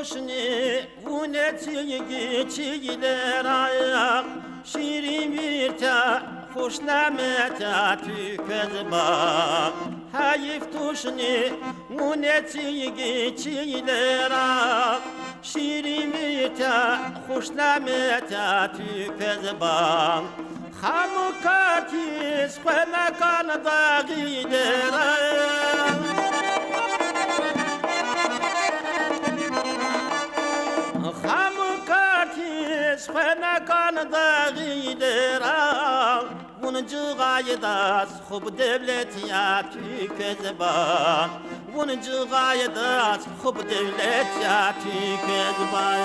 tuşni uneti çiğler ayak şirin bir ta hoşlameta tükez bak hayif tuşni uneti çiğler ayak şirin bir ta hoşlameta tükez bak hamu kartis khana kan dağiler Khana kan dağiler Bunu cığaydas Khub devlet ya tükezban Bunu cığaydas Khub devlet ya tükezban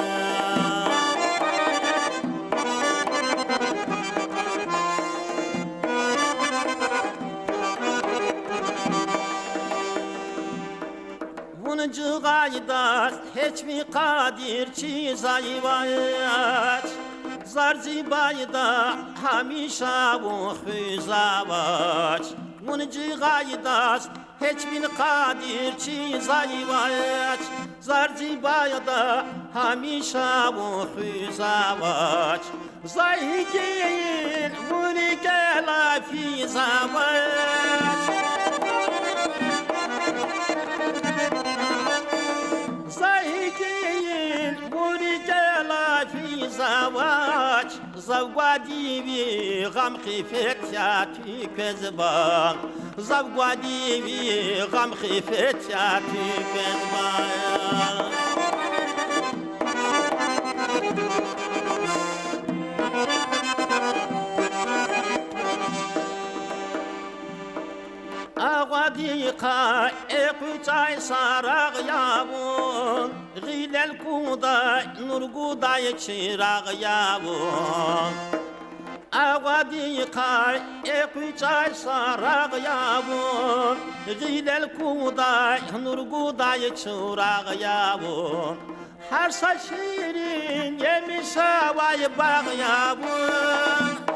Bunu cığaydas Hiçbir kadir çizayvaç Zarzi bayda hamişa bu hüzavaç Bunu cığaydas Hiçbir kadir çizayvaç Zarzi bayda hamişa bu hüzavaç Zayhikin vurike la fizavaç Zayhikin vurike la fizavaç Zavgadi bi gam khifet ya tükezban Zavgadi bi gam khifet ya tükezban Ağadiqa ekuçay saraq yavun Gilel kuda nurguday çıraq yavun Ağadiqa ekuçay saraq yavun Gilel kuda nurguday çıraq yavun Her saçirin yemiş havay bağ yavun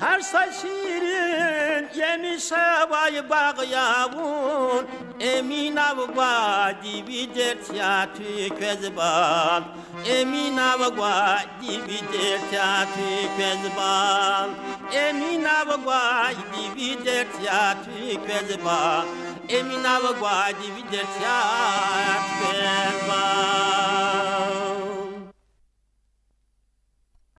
Her saçirin yemiş havayı bağ yavun Emin avga dibi dert ya tükezban Emin avga dibi dert ya tükezban Emin avga dibi dert ya tükezban Emin avga dibi dert ya tükezban